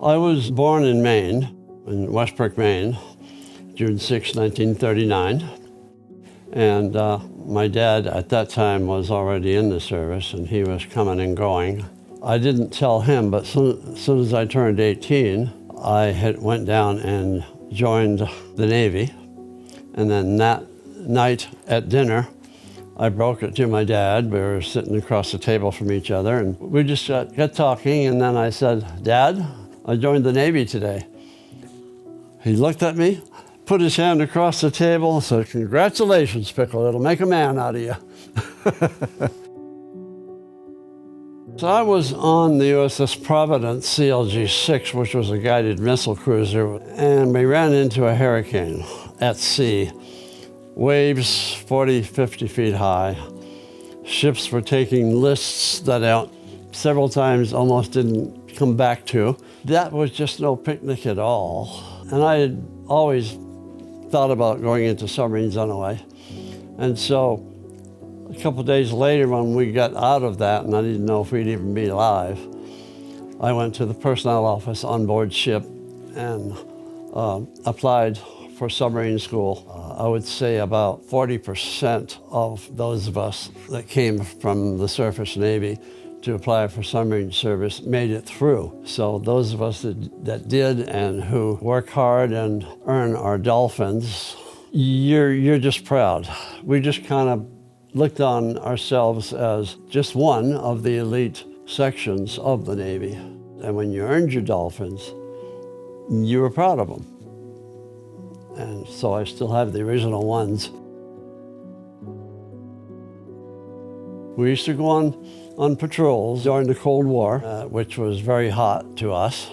I was born in Maine, in Westbrook, Maine, June 6, 1939. And my dad at that time was already in the service, and he was coming and going. I didn't tell him, but as soon as I turned 18, I went down and joined the Navy. And then that night at dinner, I broke it to my dad. We were sitting across the table from each other, and we just got talking, and then I said, "Dad, I joined the Navy today." He looked at me, put his hand across the table, and said, "Congratulations, Pickle, it'll make a man out of you." So I was on the USS Providence CLG-6, which was a guided missile cruiser, and we ran into a hurricane at sea. Waves 40, 50 feet high. Ships were taking lists that out several times, almost didn't come back to. That was just no picnic at all. And I had always thought about going into submarines anyway. And so a couple days later, when we got out of that, and I didn't know if we'd even be alive, I went to the personnel office on board ship and applied for submarine school. I would say about 40% of those of us that came from the surface Navy to apply for submarine service made it through. So those of us that did and who work hard and earn our dolphins, you're just proud. We just kind of looked on ourselves as just one of the elite sections of the Navy. And when you earned your dolphins, you were proud of them. And so I still have the original ones. We used to go on patrols during the Cold War, which was very hot to us,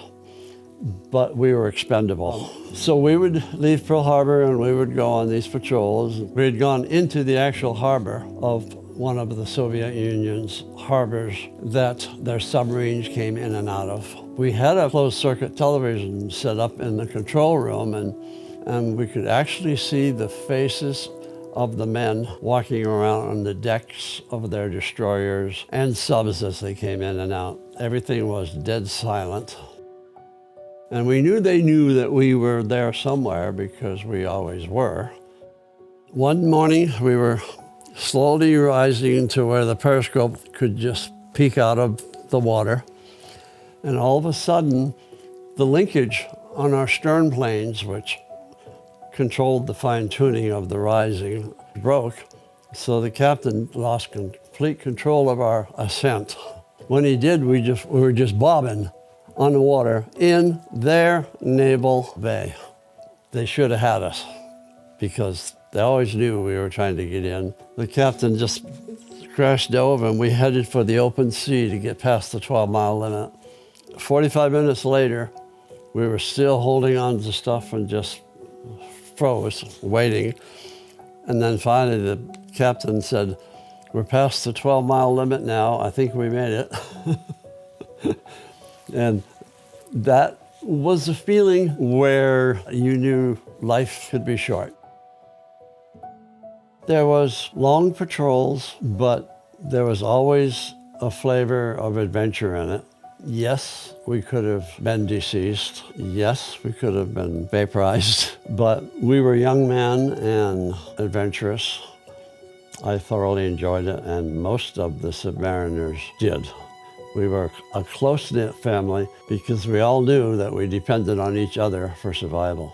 but we were expendable. So we would leave Pearl Harbor and we would go on these patrols. We had gone into the actual harbor of one of the Soviet Union's harbors that their submarines came in and out of. We had a closed circuit television set up in the control room, and we could actually see the faces of the men walking around on the decks of their destroyers and subs as they came in and out. Everything was dead silent. And we knew they knew that we were there somewhere because we always were. One morning, we were slowly rising to where the periscope could just peek out of the water. And all of a sudden, the linkage on our stern planes, which controlled the fine-tuning of the rising, broke. So the captain lost complete control of our ascent. When he did, we were just bobbing on the water in their naval bay. They should have had us because they always knew we were trying to get in. The captain just crashed over and we headed for the open sea to get past the 12-mile limit. 45 minutes later, we were still holding on to stuff and just froze, waiting. And then finally the captain said, "We're past the 12-mile limit now. I think we made it." And that was a feeling where you knew life could be short. There was long patrols, but there was always a flavor of adventure in it. Yes, we could have been deceased. Yes, we could have been vaporized. But we were young men and adventurous. I thoroughly enjoyed it, and most of the submariners did. We were a close-knit family because we all knew that we depended on each other for survival.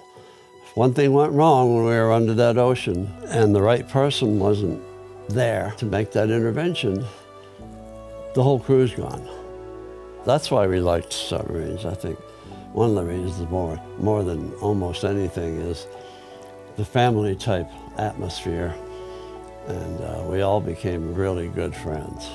If one thing went wrong when we were under that ocean and the right person wasn't there to make that intervention, the whole crew's gone. That's why we liked submarines. I think one of the reasons more than almost anything is the family type atmosphere, and we all became really good friends.